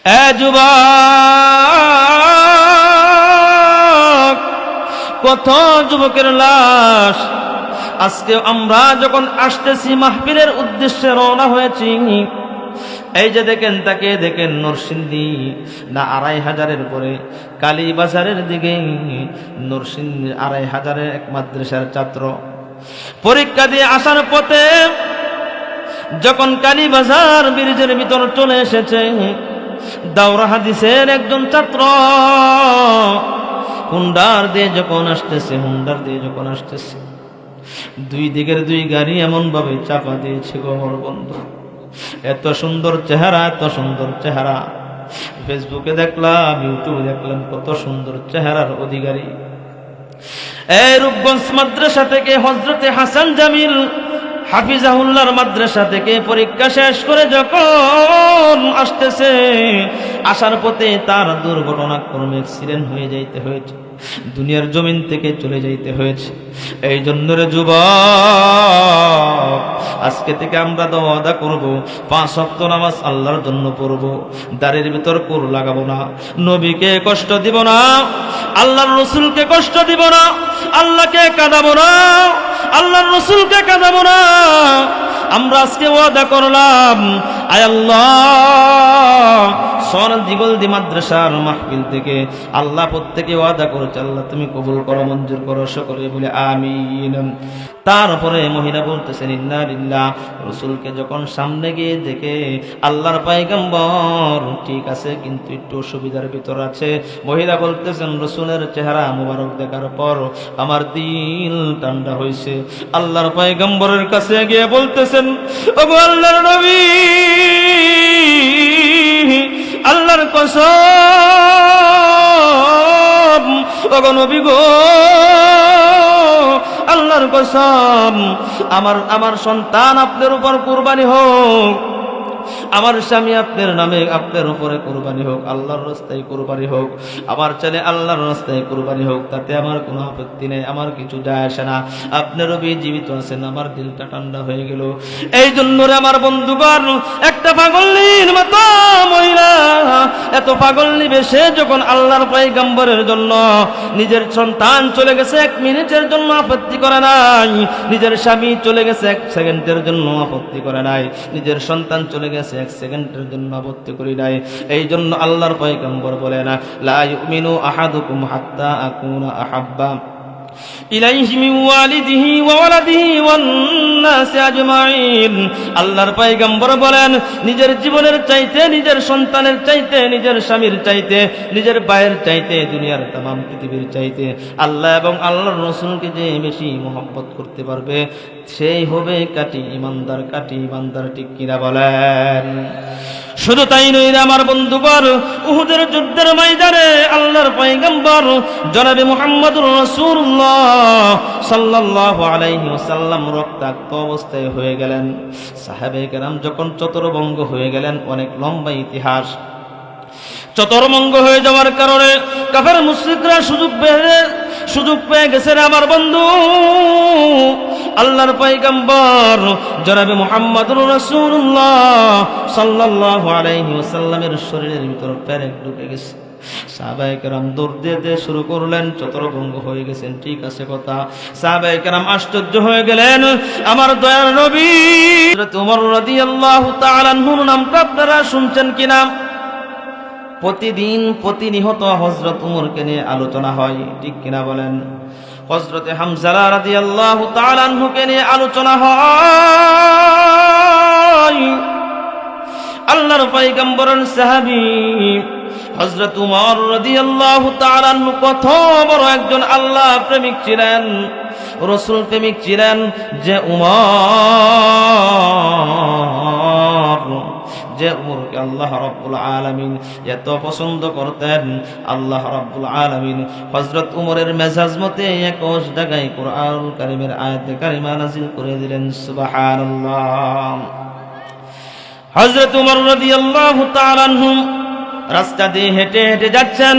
এ যুবক, কত যুবকের লাশ। আজকে আমরা যখন আসতেছি মাহফিলের উদ্দেশ্যে রওনা হয়েছি, এই যে দেখেন, তাকে দেখেন, নরসিংদী না ২৫০০-এর পরে কালীবাজারের দিকে নরসিংদী ২৫০০-এর এক মাদ্রাসার ছাত্র পরীক্ষা দিয়ে আসার পথে যখন কালীবাজার ব্রিজের ভিতর চলে এসেছে, দাওরা হাদিসের একজন ছাত্র হুন্ডার দিয়ে যখন আসতেছে, দুই দিকের দুই গাড়ি এমন ভাবে চাপা দিয়েছে গো আমার বন্ধু। এত সুন্দর চেহারা, ফেসবুকে দেখলাম, ইউটিউবে দেখলাম, কত সুন্দর চেহারার অধিকারী। এই রূপগঞ্জ মাদ্রাসা থেকে হযরতে হাসান জামিল হাফিজাহুল্লাহর মাদ্রাসা থেকে পরীক্ষা শেষ করে যখন আসতেছে, আসার পথে তার দুর্ঘটনাক্রমে অ্যাক্সিডেন্ট হয়ে যাইতে হয়েছে, দুনিয়ার জমিন থেকে চলে যাইতে হয়েছে। এই জন্য রে যুবক, আজকে থেকে আমরা ওয়াদা করব ৫ ওয়াক্ত নামাজ আল্লাহর জন্য পড়ব, দাড়ির ভিতর কোর লাগাবো না, নবীকে কষ্ট দিব না, আল্লাহর রাসূলকে কষ্ট দিব না, আল্লাহকে কাঁদাবো না, আল্লাহর রাসূলকে কাঁদাবো না। আমরা আজকে ওয়াদা করলাম, আয় আল্লাহ, দিগলদি মাদ্রাসার মাহফিল থেকে আল্লাহ প্রত্যেকে ওয়াদা করেছে, আল্লাহ তুমি কবুল করো, মঞ্জুর করো, সকলে বলে আমিন। তারপরে মহিলা বলতেছেন ইন্না লিল্লাহ। রাসূলকে যখন সামনে গিয়ে দেখে আল্লাহর পয়গম্বর ঠিক আছে, কিন্তু একটু অসুবিধার ভিতর আছে। মহিলা বলতেছেন, রাসূলের চেহারা মুবারক দেখার পর আমার দিল ঠান্ডা হয়েছে। আল্লাহর পয়গম্বরের কাছে গিয়ে বলতেছেন, ওগো আল্লাহর নবী, আল্লাহর কসম, ওগো নবী গো, আল্লাহর কসম, আমার সন্তান আপনার উপর কুরবানি হোক, আমার স্বামী আপনার নামে আপনার উপরে কুরবানি হোক, আল্লাহর রাস্তায় কুরবানি হোক, আমার ছেলে আল্লাহর রাস্তায় কুরবানি হোক, তাতে আমার কোনো আপত্তি নেই, আমার কিছু যায় আসে না। আপনার নবী জীবিত আছেন, আমার দিলটা ঠান্ডা হয়ে গেল। এই জন্য রে আমার বন্ধুগণ, একটা পাগলির মতো মহিলা এত পাগলি বেশে যখন আল্লাহর পয়গম্বরের জন্য নিজের সন্তান চলে গেছে 1 মিনিটের জন্য আপত্তি করে নাই, নিজের স্বামী চলে গেছে 1 সেকেন্ডের জন্য আপত্তি করে নাই, নিজের সন্তান চলে গেছে 1 সেকেন্ডের জন্য আপত্তি করি নাই। এই জন্য আল্লাহর পয়গম্বর বলে না, লা ইউমিনু আহাদুকুম হাত্তা আকুনা আহাব্বা ইলাইহি মিন ওয়ালিদিহি ওয়া ওয়ালাদিহি ওয়ান নাস আজমাইন। আল্লাহর পয়গম্বর বলেন, নিজের জীবনের চাইতে, নিজের সন্তানের চাইতে, নিজের স্বামীর চাইতে, নিজের ভাইয়ের চাইতে, দুনিয়ার तमाम পৃথিবীর চাইতে আল্লাহ এবং আল্লাহর রাসূলকে যে বেশি মহব্বত করতে পারবে, সেই হবে কাটি ইমানদার, ঠিক কিনা বলেন? শুধু তাই নয় রে আমার বন্ধুগণ, উহুদের যুদ্ধের ময়দানে আল্লাহর পয়গম্বর জনাবে মুহাম্মদুর রাসূলুল্লাহ সাল্লাল্লাহু আলাইহি ওয়াসাল্লাম রক্তাক্ত অবস্থায় হয়ে গেলেন। সাহাবায়ে কেরাম যখন চতরভঙ্গ হয়ে গেলেন, অনেক লম্বা ইতিহাস। চতরভঙ্গ হয়ে যাওয়ার কারণে কাফের মুশরিকরা সুযোগ পেয়ে গেছে রে আমার বন্ধু। আল্লাহর পয়গম্বর জনাবে মুহাম্মদুর রাসূলুল্লাহ সাল্লাল্লাহু আলাইহি ওয়াসাল্লামের শরীরের ভিতর পেরেক ঢুকে গেছে। সাহাবায়ে কেরাম দৌড় দিতে শুরু করলেন, চতরভঙ্গ হয়ে গেছেন, ঠিক আছে কথা। সাহাবায়ে কেরাম আশ্চর্য হয়ে গেলেন, আমার দয়ার নবী হযরত ওমর রাদিয়াল্লাহু তাআলা আনহুর নামটা আপনারা শুনছেন কিনা? প্রতিনিয়ত হযরত ওমরকে নিয়ে আলোচনা হয়, ঠিক কিনা বলেন? হযরতে হামজা রাদিয়াল্লাহু তাআলা আনহুকে নিয়ে আলোচনা হয়। আল্লাহর পয়গম্বরের সাহাবী হযরত ওমর রাদিয়াল্লাহু তাআলা আনহু কত বড় একজন আল্লাহ প্রেমিক ছিলেন, রাসূল প্রেমিক ছিলেন, যে উমরকে আল্লাহ রাব্বুল আলামিন এত পছন্দ করতেন। আল্লাহ রাব্বুল আলামিন হযরত উমরের মেজাজ মতে 21 জায়গায় কোরআনুল কারীমের আয়াতে কারিমা নাযিল করে দিলেন, সুবহানাল্লাহ। হযরত উমর রাদিয়াল্লাহু তাআলা আনহু রাস্তা দিয়ে হেঁটে হেঁটে যাচ্ছেন।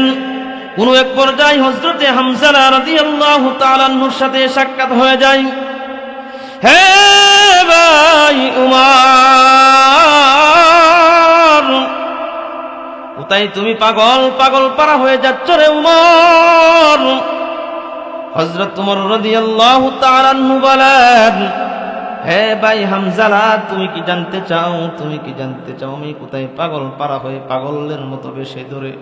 কোন এক পর্যায়ে হযরতে হামজা রাদিয়াল্লাহু তাআলা আনহুর সাথে সাক্ষাৎ হয়ে যায়। হে ভাই উমর, কোথায় তুমি পাগল পাগল পারা হয়ে যাচ্ছ রে উমর? হযরত উমর রাদিয়াল্লাহু তাআলা আনহু বলেন, হে ভাই হামজালা, তুমি কি জানতে চাও? তুমি কি জানতে চাও আমি কোথায় পাগল পারা হয়ে পাগলের মতো বেশে ধরে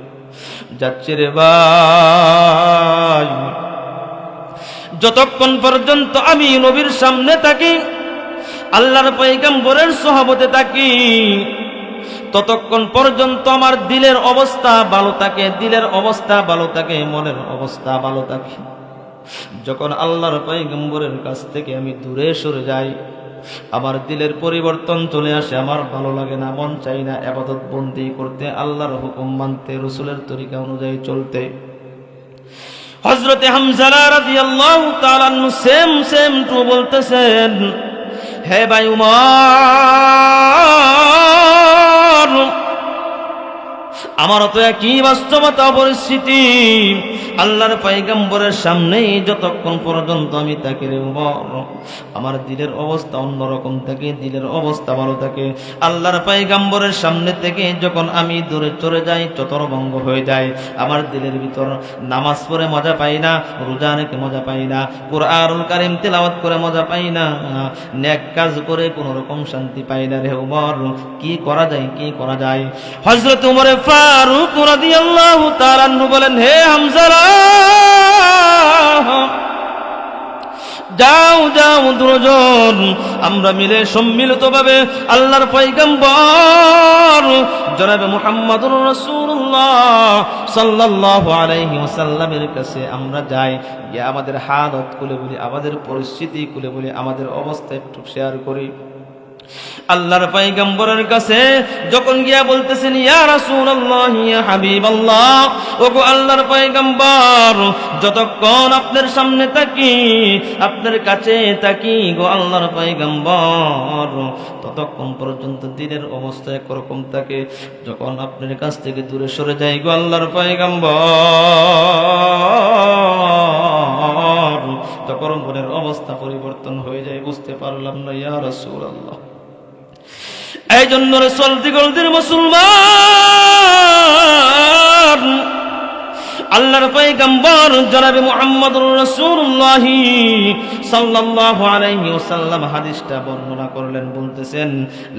যাচ্ছে রে ভাই? যতক্ষণ পর্যন্ত আমি নবীর সামনে থাকি, আল্লাহর পয়গম্বরের সোহবতে থাকি, ততক্ষণ পর্যন্ত আমার দিলের অবস্থা ভালো থাকে, দিলের অবস্থা ভালো থাকে, মনের অবস্থা ভালো থাকে। যখন আল্লাহর পয়গম্বরের কাছ থেকে আমি দূরে সরে যাই, আমার দিলের পরিবর্তন চলে আসে, আমার ভালো লাগে না, মন চাই না ইবাদত বন্দি করতে, আল্লাহর হুকুম মানতে, রাসূলের তরিকা অনুযায়ী চলতে। হযরতে হামজা রাদিয়াল্লাহু তাআলা আনহু সেম টু বলতেছেন, হে ভাই উমর, আমারও তো একই বাস্তবতা পরিস্থিতি। আল্লাহর পয়গম্বরের সামনেই যতক্ষণ পর্যন্ত আমি থাকি রে উমর, আমার দিলের অবস্থা অন্যরকম থাকে, দিলের অবস্থা ভালো থাকে। আল্লাহর পয়গম্বরের সামনে থেকে যখন আমি দূরে চলে যাই, চতরভঙ্গ হয়ে যায়, আমার দিলের ভিতর নামাজ পড়ে মজা পাই না, রোজা রেখে মজা পাই না, কুরআনুল কারীম তেলাওয়াত করে মজা পাই না, নেক কাজ করে কোনো রকম শান্তি পাই না রে উমর। কি করা যায়, কি করা যায়? হযরত উমর ফারুক রাদিয়াল্লাহু তাআলা আনহু বলেন, হে হামজা, যাও যাও দুজন, আমরা মিলে সম্মিলিতভাবে আল্লাহর পয়গম্বর জনাবে মুহাম্মদুর রাসূলুল্লাহ সাল্লাল্লাহু আলাইহি ওয়াসাল্লামের কাছে আমরা যাই, গিয়ে আমাদের হালত খুলে বলি, আমাদের পরিস্থিতি খুলে বলি, আমাদের অবস্থা একটু শেয়ার করি। আল্লাহর পয়গম্বরের কাছে যখন গিয়া বলতেছেন, ইয়া রাসূলুল্লাহ, ইয়া হাবিবাল্লাহ, ওগো আল্লাহর পয়গম্বর, যতক্ষণ আপনার সামনে থাকি, আপনার কাছে থাকি গো আল্লাহর পয়গম্বর, ততক্ষণ পর্যন্ত দিনের অবস্থা একরকম থাকে। যখন আপনার কাছ থেকে দূরে সরে যাই গো আল্লাহর পয়গম্বর, তখন মনের অবস্থা পরিবর্তন হয়ে যায়। বুঝতে পারলাম না ইয়া রাসূলুল্লাহ। এই জন্য রে চলতি গলতির মুসলমান, আল্লাহর পয়গম্বর জনাবে মুহাম্মদুর রাসূলুল্লাহ সাল্লাল্লাহু আলাইহি ওয়াসাল্লাম হাদিসটা বর্ণনা করলেন, বলতেছেন,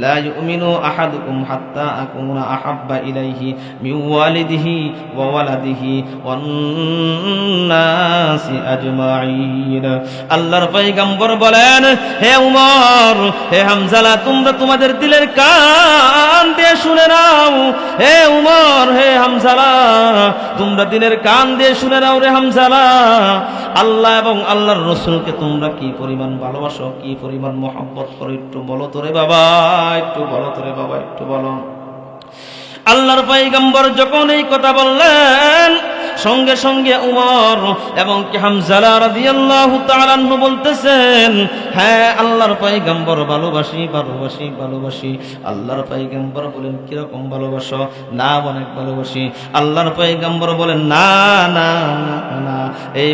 লা ইউমিনু আহাদুকুম হাত্তা আকুনা আহাব্বা ইলাইহি মিন ওয়ালিদিহি ওয়া ওয়ালাদিহি ওয়ান নাসি আজমাইন। আল্লাহর পয়গম্বর বলেন, হে উমর, হে হামজালা, তোমরা তোমাদের দিলের কান দিয়ে শুনে নাও। হে উমর, হে হামজালা, তোমরা দিলের কান দিয়ে শুনে নাও রে হামজালা, আল্লাহ এবং আল্লাহর রাসূলকে তোমরা কি পরিমাণ ভালোবাসো, কি পরিমাণ মহব্বত করো, একটু বলো তো রে বাবা, একটু বলো তো রে বাবা, একটু বলো। আল্লাহর পয়গম্বর যখন এই কথা বললেন, সঙ্গে সঙ্গে উমর এবং হামজা রাদিয়াল্লাহু তাআলা আনহু বলতেছেন, হ্যাঁ আল্লাহর পয়গম্বর, ভালোবাসি ভালোবাসি ভালোবাসি। আল্লাহর পয়গম্বর বলেন, কিরকম ভালোবাসো? না, অনেক ভালোবাসি। আল্লাহর পয়গম্বর বলেন, না না না, এই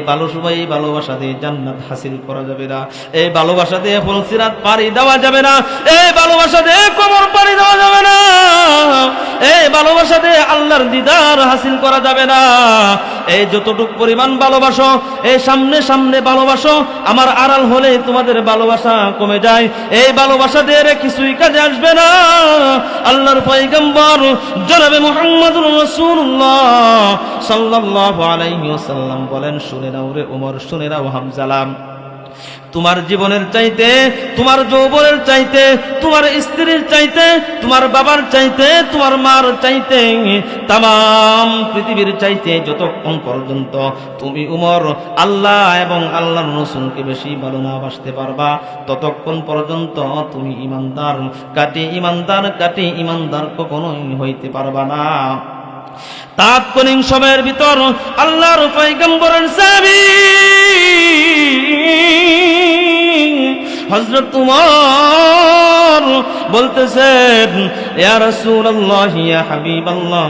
ভালোবাসা দিয়ে জান্নাত হাসিল করা যাবে না, এই ভালোবাসা দিয়ে ফুলসিরাত পাড়ি দেওয়া যাবে না, এই ভালোবাসা দিয়ে কবর পাড়ি দেওয়া যাবে না, এই ভালোবাসা দিয়ে আল্লাহর দিদার হাসিল করা যাবে না। এই যতটুকু পরিমাণ ভালোবাসো, এই সামনে সামনে ভালোবাসো, আমার আড়াল হলে তোমাদের ভালোবাসা কমে যায়, এই ভালোবাসা দিয়ে কিছুই কাজে আসবে না। আল্লাহর পয়গম্বর জনাবে মুহাম্মদুর রাসূলুল্লাহ সাল্লাল্লাহু আলাইহি ওয়াসাল্লাম বলেন, শুনে নাও রে উমর, শুনে নাও হামজালা, তোমার জীবনের চাইতে, তোমার যৌবনের চাইতে, তোমার স্ত্রীর চাইতে, তোমার বাবার চাইতে, তোমার মার চাইতে, তাম পৃথিবীর চাইতে যতক্ষণ পর্যন্ত তুমি উমর আল্লাহ এবং আল্লাহর রাসূলকে বেশি ভালো না বাসতে পারবা, ততক্ষণ পর্যন্ত তুমি ইমানদার ইমানদার কখনোই হইতে পারবা না। তাৎক্ষণিক সময়ের ভিতর আল্লাহর পয়গম্বরের সাহাবী হযরত উমর বলতেছেন, ইয়া রাসূলুল্লাহ, ইয়া হাবিবাল্লাহ,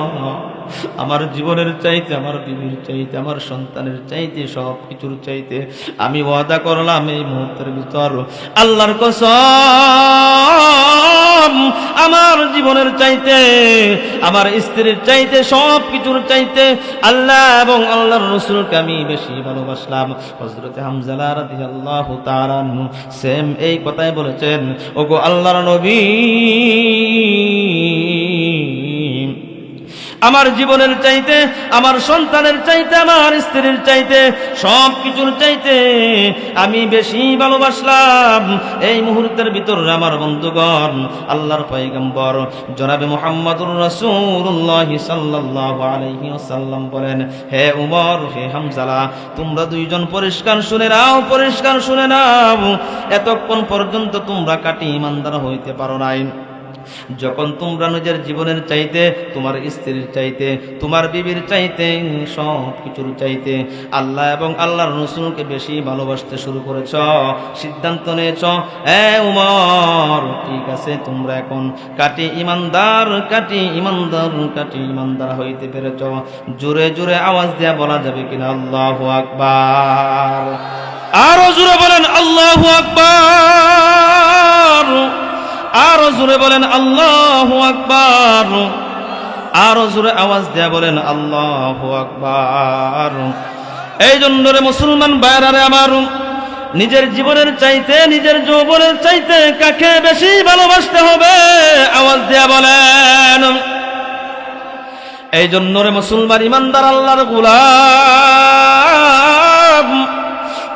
আমার জীবনের চাইতে, আমার বিবির চাইতে, আমার সন্তানের চাইতে, সব কিছুর চাইতে আমি ওয়াদা করলাম এই মুহূর্তের ভিতর আল্লাহর কসম, আমার জীবনের চাইতে, আমার স্ত্রীর চাইতে, সব কিছুর চাইতে আল্লাহ এবং আল্লাহর রাসূলকে আমি বেশি ভালোবাসলাম। হযরত হামজা রাদিয়াল্লাহু তাআলা আনহু সেম এই কথাই বলেছেন, ওগো আল্লাহর নবী, আমার জীবনের চাইতে, আমার সন্তানের চাইতে, আমার স্ত্রীর চাইতে, সব কিছুর চাইতে আমি বেশি ভালোবাসলাম। এই মুহূর্তের ভিতর আমার বন্ধুগণ, আল্লাহর পয়গম্বর জনাবে মুহাম্মদুর রাসূলুল্লাহ সাল্লাল্লাহু আলাইহি ওয়াসাল্লাম বলেন, হে উমর, হে হামজা, তোমরা দুইজন পরিষ্কার শুনে নাও, পরিষ্কার শুনে নাও, এতক্ষণ পর্যন্ত তোমরা কাটি ইমানদার হইতে পারো নাই। যখন তোমরা নিজের জীবনের চাইতে, তোমার স্ত্রীর চাইতে, তোমার বিবির চাইতে, সব কিছুর চাইতে আল্লাহ এবং আল্লাহর রাসূলকে বেশি ভালোবাসতে শুরু করেছ, সিদ্ধান্ত নিয়েছ, এ উমর, ঠিক আছে, তোমরা এখন কাটি ইমানদার, কাটি ইমানদার, কাটি ইমানদার হইতে পেরেছ। জোরে জোরে আওয়াজ দেয়া বলা যাবে কিনা আল্লাহু আকবার? আরো জোরে বলেন আল্লাহু আকবার, আরো জোরে বলেন আল্লাহু আকবার, আরো জোরে আওয়াজ দেয়া বলেন আল্লাহু আকবার। এই জন্য রে মুসলমান ভাইরা রে আমার, নিজের জীবনের চাইতে, নিজের যৌবনের চাইতে কাকে বেশি ভালোবাসতে হবে? আওয়াজ দেয়া বলেন। এই জন্য রে মুসলমান ইমানদার আল্লাহর গোলাম,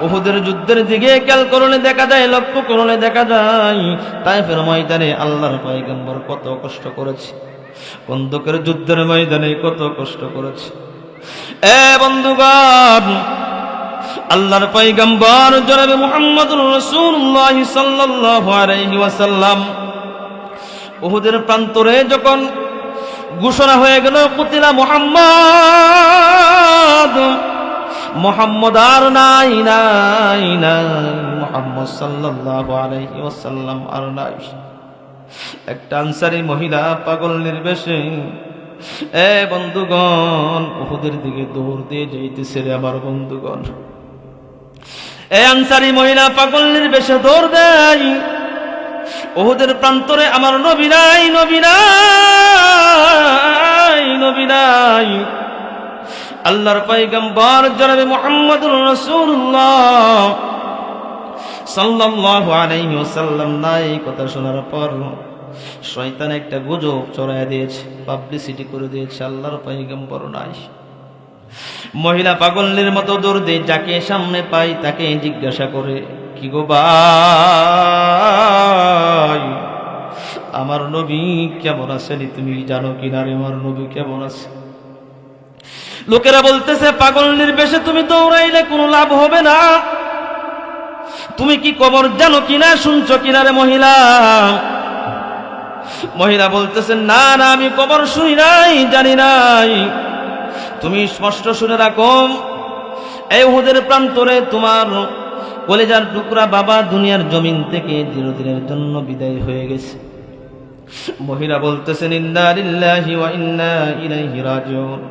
উহুদের যুদ্ধের দিকে খেয়াল করলে দেখা যায়, লক্ষ্য করলে দেখা যায়, তায়েফের ময়দানে আল্লাহর পয়গম্বর কত কষ্ট করেছে, খন্দকের যুদ্ধের ময়দানে কত কষ্ট করেছে। এ বন্ধুগণ, আল্লাহর পয়গম্বর জনাবে মুহাম্মদুর রাসূলুল্লাহ সাল্লাল্লাহু আলাইহি ওয়াসাল্লাম উহুদের প্রান্তরে যখন ঘোষণা হয়ে গেল কুতিলা মুহাম্মদ, মুহাম্মদ আর নাই, নাই, নাই, মুহাম্মদ সাল্লাল্লাহু আলাইহি ওয়াসাল্লাম আর নাই, একটা আনসারী মহিলা পাগল নির্বেশে, এ বন্ধুগণ, উহুদের দিকে দৌড় দিয়ে যাইতেছে রে আমার বন্ধুগণ। এই আনসারী মহিলা পাগল নির্বেশে দৌড় দেয়, উহুদের প্রান্তরে আমার নবী নাই, নবী নাই, নবী নাই। আল্লাহর পয়গম্বর জনাবে মুহাম্মদুর রাসূলুল্লাহ সাল্লাল্লাহু আলাইহি ওয়াসাল্লাম নাই। কথা শোনার পর শয়তান একটা গুজব ছড়ায় দিয়েছে, পাবলিসিটি করে দিয়েছে, আল্লাহর পয়গম্বর নাই। মহিলা পাগলের মতো দৌড় দিয়ে যাকে সামনে পাই তাকে জিজ্ঞাসা করে, কি গো ভাই, আমার নবী কেমন আছেন তুমি জানো কিনা রে? আমার নবী কেমন আছে? লোকেরা বলতেছে, পাগল নির্বেশে তুমি দৌড়াইলে কোনো লাভ হবে না, তুমি কি খবর জানো কিনা, শুনছো কিনা রে মহিলা? মহিলা বলতেছেন, না না, আমি খবর শুনি নাই, জানি নাই। তুমি স্পষ্ট শুনে রাখো, এই উহুদের প্রান্তরে তোমার কলেজার টুকরা বাবা দুনিয়ার জমিন থেকে চিরদিনের জন্য বিদায় হয়ে গেছে। মহিলা বলতেছেন, ইন্না লিল্লাহি ওয়া ইন্না ইলাইহি রাজিউন।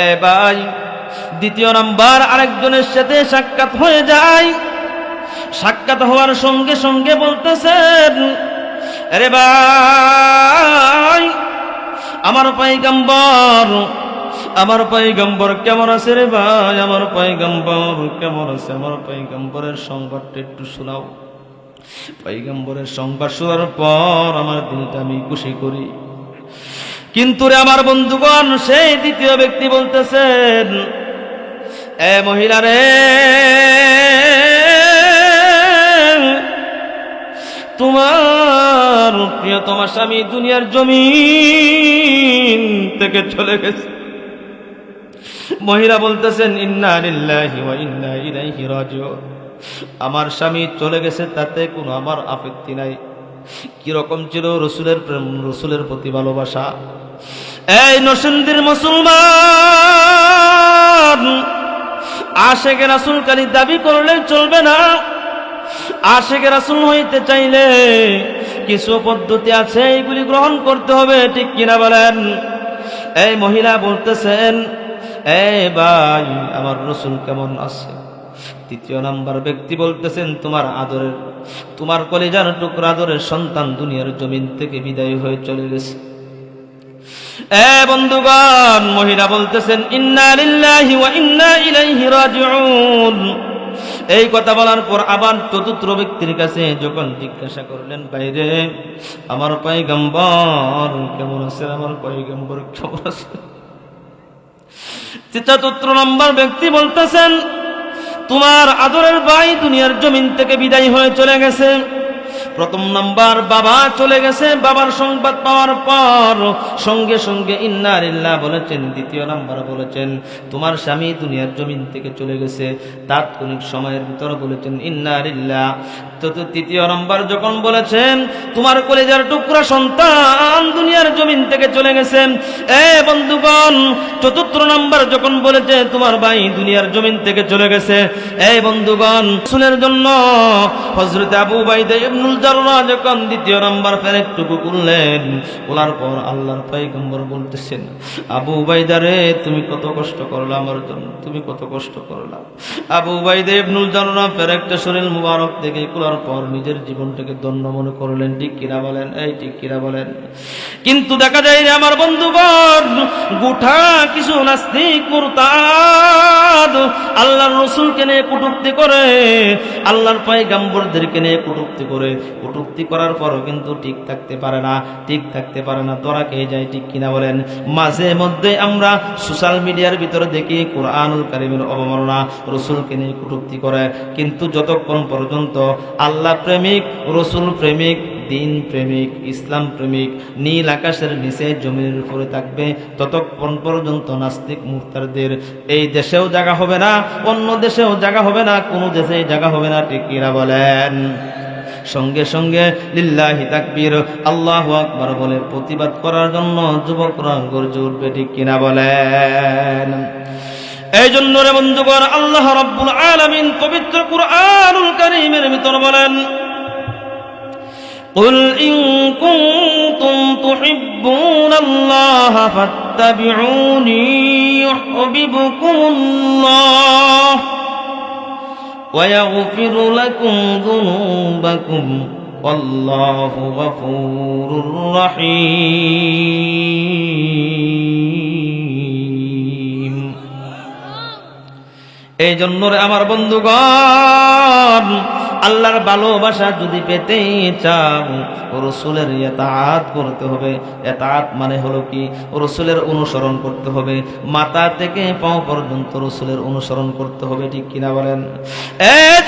এ ভাই, দ্বিতীয় নাম্বার আরেকজনের সাথে সাক্ষাৎ হয়ে যায়। সাক্ষাৎ হওয়ার সঙ্গে সঙ্গে বলতেছেন, আরে ভাই, আমার পয়গম্বর, আমার পয়গম্বর কেমন আছে রে ভাই, আমার পয়গম্বর কেমন আছে? আমার পয়গম্বরের সংবাদটা একটু শোনাও। পয়গম্বরের সংবাদ শোনার পর আমার দিনটা আমি খুশি করি। কিন্তু রে আমার বন্ধুগণ, সেই দ্বিতীয় ব্যক্তি বলতেছেন, এ মহিলা রে, তোমার প্রিয়তমা স্বামী দুনিয়ার জমিন থেকে চলে গেছে। মহিলা বলতেছেন, ইন্না লিল্লাহি ওয়া ইন্না ইলাইহি রাজিউন। আমার স্বামী চলে গেছে, তাতে কোনো আমার আপত্তি নাই। কিরকম ছিল রসুলের প্রেম, রসুলের প্রতি ভালোবাসা! এই নরসিংদীর মুসলমান, আশেকে রাসূল খালি দাবি করলে চলবে না। আশেকে রাসূল হইতে চাইলে কিছু পদ্ধতি আছে, এইগুলি গ্রহণ করতে হবে, ঠিক কিনা বলেন? এই মহিলা বলতেছেন, এই ভাই আমার রাসূল কেমন আছে? তৃতীয় নাম্বার ব্যক্তি বলতেছেন, তোমার কলিজার টুকরা আদরের সন্তান দুনিয়ার জমিন থেকে বিদায় হয়ে চলে গেছে। বন্ধুগণ, মহিলা বলতেছেন, ইন্না লিল্লাহি ওয়া ইন্না ইলাইহি রাজিউন। এই কথা বলার পর আবার চতুর্থ ব্যক্তির কাছে যখন জিজ্ঞাসা করলেন, বাইরে আমার পয়গম্বর কেমন আছে? আমার পয়গম্বর কেমন আছে? চতুর্থ নম্বর ব্যক্তি বলতেছেন, তোমার আদরের ভাই দুনিয়ার জমিন থেকে বিদায় হয়ে চলে গেছে। প্রথম নাম্বার বাবা চলে গেছে, বাবার সংবাদ পাওয়ার পর সঙ্গে সঙ্গে ইন্না লিল্লাহ বলেছেন। দ্বিতীয় নাম্বার বলেছেন, তোমার স্বামী দুনিয়ার জমিন থেকে চলে গেছে, তাৎক্ষণিক সময়ের ভিতরে বলেছেন ইন্না লিল্লাহ। তৃতীয় নাম্বার যখন বলেছেন, তোমার কলিজার টুকরা সন্তান দুনিয়ার জমিন থেকে চলে গেছে। বন্ধুগণ, চতুর্থ নাম্বার যখন বলেছে তোমার ভাই দুনিয়ার জমিন থেকে চলে গেছে, বন্ধুগণ, রাসূলের জন্য হযরত আবু উবাইদা ইবনুল জাররাহ যখন দ্বিতীয় নাম্বার ফেরেকটুকু করলেন, বলার পর আল্লাহর পয়গম্বর বলতেছেন, আবু উবাইদা রে, তুমি কত কষ্ট করলা আমার জন্য, তুমি কত কষ্ট করলা। আবু উবাইদা ইবনুল জাররাহ ফেরেকটা শরীর মুবারক থেকে করার পর নিজের জীবনটাকে ধন্য মনে করলেন। ঠিক কিনা বলেন? ঠিক কিনা বলেন? কিন্তু দেখা যায় যে আমার বন্ধুগণ, গোটা কিছু নাস্তিক মুরতাদ আল্লাহর রাসূলকে নিয়ে কটূক্তি করে, আল্লাহর পয়গম্বরদেরকে নিয়ে কটূক্তি করে, কটূক্তি করার পরও কিন্তু ঠিক থাকতে পারে না, ঠিক থাকতে পারে না, ধরা খেয়ে যায়। ঠিক কিনা বলেন? মাঝে মধ্যে আমরা সোশ্যাল মিডিয়ার ভিতরে দেখি কোরআনুল কারীমের অবমাননা, রাসূলকে নিয়ে কটূক্তি করে, কিন্তু যতক্ষণ পর্যন্ত আল্লাহ প্রেমিক, রাসূল প্রেমিক, দিন প্রেমিক, ইসলাম প্রেমিক নীল আকাশের নিচে জমিনের উপরে থাকবে, ততক্ষণ পর্যন্ত নাস্তিক মুরতাদদের এই দেশেও জায়গা হবে না, অন্য দেশেও জায়গা হবে না, কোনো দেশেই জায়গা হবে না। ঠিক কিনা বলেন? সঙ্গে সঙ্গে লিল্লাহি তাকবীর, আল্লাহু আকবার বলে প্রতিবাদ করার জন্য যুবকরা গর্জে উঠবে। ঠিক কিনা বলেন? এই জন্য রে বন্ধুগণ, আল্লাহ রাব্বুল আলামিন পবিত্র কুরআনুল কারীমের ভিতর বলেন, قل إن كنتم تحبون الله فاتبعوني يحببكم الله ويغفر لكم ذنوبكم والله غفور رحيم। এই জন্য রে আমার বন্ধুগণ, আল্লাহর ভালোবাসা যদি পেতে চাও, রাসূলের ইতাআত করতে হবে। ইতাআত মানে হলো কি? রাসূলের অনুসরণ করতে হবে, মাথা থেকে পাও পর্যন্ত রাসূলের অনুসরণ করতে হবে। ঠিক কিনা বলেন?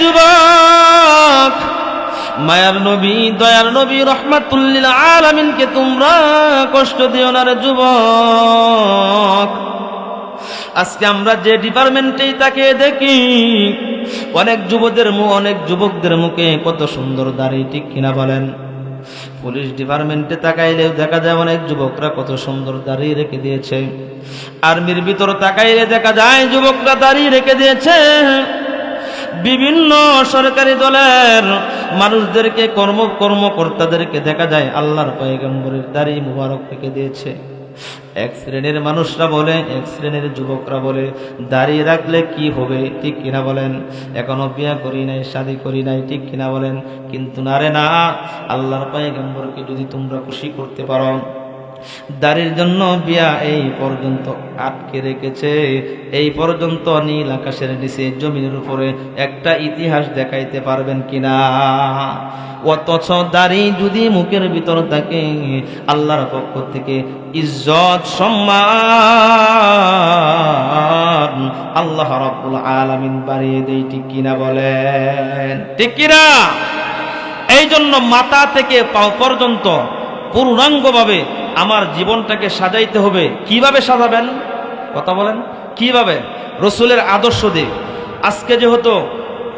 যুবক, মায়ার নবী, দয়ার নবী রাহমাতুল লিল আলামিনকে তোমরা কষ্ট দিও না রে যুবক। আজকে আমরা যে ডিপার্টমেন্টেই তাকে দেখি, অনেক যুবকদের মুখে কত সুন্দর দাড়ি। ঠিক কিনা বলেন? পুলিশ ডিপার্টমেন্টে তাকাইলেও দেখা যায় অনেক যুবকরা কত সুন্দর দাড়ি রেখে দিয়েছে। আর্মির ভিতর তাকাইলে দেখা যায় যুবকরা দাড়ি রেখে দিয়েছে। বিভিন্ন সরকারি দলের মানুষদেরকে, কর্মকর্তাদেরকে দেখা যায় আল্লাহর পয়গম্বরের দাড়ি মুবারক রেখে দিয়েছে। এক শ্রেণীর মানুষরা বলে, এক শ্রেণীর যুবকরা বলে, দাড়ি রাখলে কি হবে? ঠিক কিনা বলেন? এখনো বিয়া করি নাই, শাদী করি নাই। ঠিক কিনা বলেন? কিন্তু না রে না, আল্লাহর পয়গম্বরকে যদি তোমরা খুশি করতে পারো, দাড়ির জন্য বিয়া এই পর্যন্ত আটকে রেখেছে, এই পর্যন্ত নীল আকাশের নিচে জমিনের উপরে একটা ইতিহাস দেখাইতে পারবেন কিনা? অথচ দাড়ি যদি মুখের ভিতর থাকে, আল্লাহর পক্ষ থেকে ইজ্জত সম্মান আল্লাহ রাব্বুল আলামিন বাড়িয়ে দেয়। ঠিক কিনা বলেন? ঠিক কিনা? এই জন্য মাথা থেকে পাও পর্যন্ত পূর্ণাঙ্গভাবে আমার জীবনটাকে সাজাইতে হবে। কিভাবে সাজাবেন? কথা বলেন, কিভাবে? রাসূলের আদর্শ দিয়ে। আজকে যেহেতু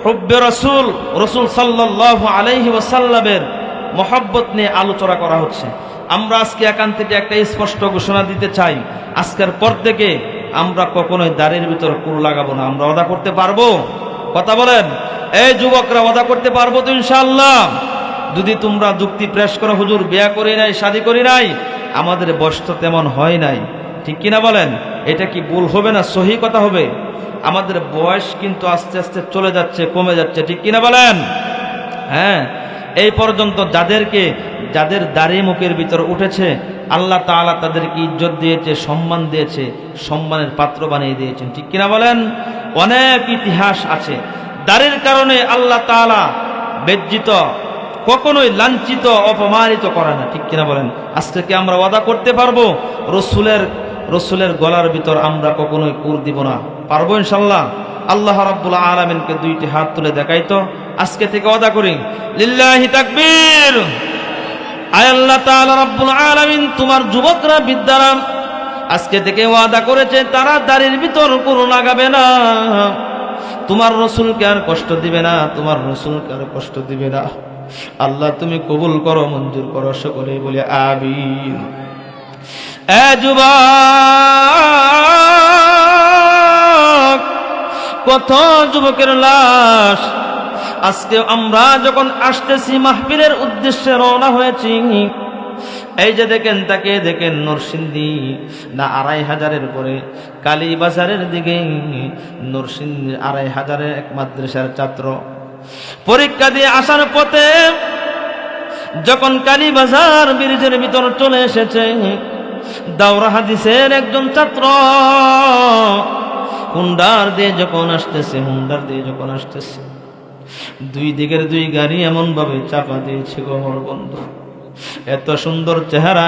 হুব্বে রাসূল, রাসূল সাল্লাল্লাহু আলাইহি ওয়াসাল্লামের মহব্বত নিয়ে আলোচনা করা হচ্ছে, আমরা আজকে এখান থেকে একটা স্পষ্ট ঘোষণা দিতে চাই, আজকের পর থেকে আমরা কখনোই দাড়ির ভিতর কুল লাগাবো না। আমরা ওয়াদা করতে পারবো? কথা বলেন, এই যুবকরা ওয়াদা করতে পারবো তো ইনশাআল্লাহ? যদি তোমরা যুক্তি পেশ করো, হুজুর বিয়া করি নাই, শাদী করি নাই, আমাদের বয়স তো তেমন হয় নাই, ঠিক কিনা বলেন? এটা কি ভুল হবে না সহি কথা হবে? আমাদের বয়স কিন্তু আস্তে আস্তে চলে যাচ্ছে, কমে যাচ্ছে, ঠিক কিনা বলেন? হ্যাঁ, এই পর্যন্ত যাদের দাড়ি মুখের ভিতর উঠেছে আল্লাহ তাআলা তাদেরকে ইজ্জত দিয়েছে, সম্মান দিয়েছে, সম্মানের পাত্র বানিয়ে দিয়েছেন, ঠিক কিনা বলেন? অনেক ইতিহাস আছে। দাড়ির কারণে আল্লাহ তাআলা বেজ্জিত, কখনোই লাঞ্ছিত, অপমানিত করে না, ঠিক কিনা বলেন? আজকে কি আমরা ওয়াদা করতে পারবো রসুলের গলার ভিতর আমরা কখনোই কুর দিব না? পারবো ইনশাল্লাহ? আল্লাহ রাব্বুল আলামিনকে দুইটি হাত তুলে দেখাই তো, আজকে থেকে ওয়াদা করি। লিল্লাহি তাকবীর। আয় আল্লাহ তাআলা রাব্বুল আলামিন, তোমার যুবকরা বিদ্যারাম আজকে থেকে ওয়াদা করেছে তারা দাড়ির ভিতর কুর লাগাবে না, তোমার রসুলকে আর কষ্ট দিবে না, তোমার রসুলকে আর কষ্ট দিবে না। আল্লাহ তুমি কবুল করো, মঞ্জুর করো, সকলে বলে আমিন। এ যুবক, কত যুবকের লাশ আজকে আমরা যখন আসতেছি মাহফিলের উদ্দেশ্যে রওনা হয়েছি, এই যে দেখেন, তাকে দেখেন, নরসিংদী না ২৫০০-এর পরে কালীবাজারের দিকে নরসিংদী ২৫০০-এর এক মাদ্রাসার ছাত্র পরীক্ষা দিয়ে আসার পথে যখন কালীবাজার ব্রিজের ভিতর চলে এসেছে, দাওরা হাদিসের একজন ছাত্র হুন্ডার দিয়ে যখন আসতেছে, দুই দিকের দুই গাড়ি এমন ভাবে চাপা দিয়েছে গো আমার বন্ধু। এত সুন্দর চেহারা,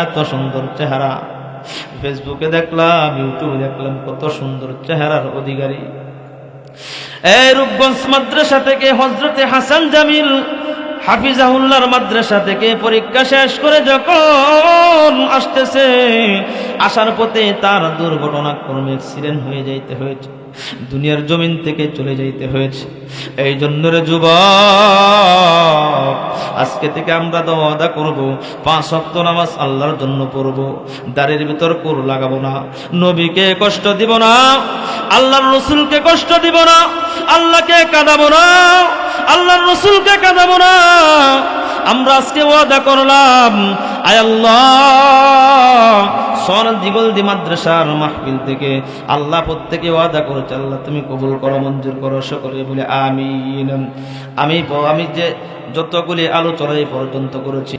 ফেসবুকে দেখলাম, ইউটিউবে দেখলাম, কত সুন্দর চেহারার অধিকারী। এই রূপগঞ্জ মাদ্রাসা থেকে হযরতে হাসান জামিল হাফিজাহুল্লাহর মাদ্রাসা থেকে পরীক্ষা শেষ করে যখন আসতেছে, আসার পথে তার দুর্ঘটনাক্রমে অ্যাক্সিডেন্ট হয়ে যাইতে হয়েছে, দুনিয়ার জমিন থেকে চলে যাইতে হয়েছে। এই জন্য রে যুবক, আজকে থেকে আমরা ওয়াদা করব 5 ওয়াক্ত নামাজ আল্লাহর জন্য পড়ব, দাড়ির ভিতর কুর লাগাবো না, নবীকে কষ্ট দিব না, আল্লাহর রাসূলকে কষ্ট দিব না, আল্লাহকে কাঁদাবো না, আল্লাহর রাসূলকে কাঁদাবো না। আমরা আজকে ওয়াদা করলাম, আয় আল্লাহ, দিগলদি মাদ্রাসার মাহফিল থেকে আল্লাহ প্রত্যেকে ওয়াদা করেছে, আল্লাহ তুমি কবুল করো, মঞ্জুর করো, সকলে বলে আমিন। আমি যে যতগুলি আলোচনা এই পর্যন্ত করেছি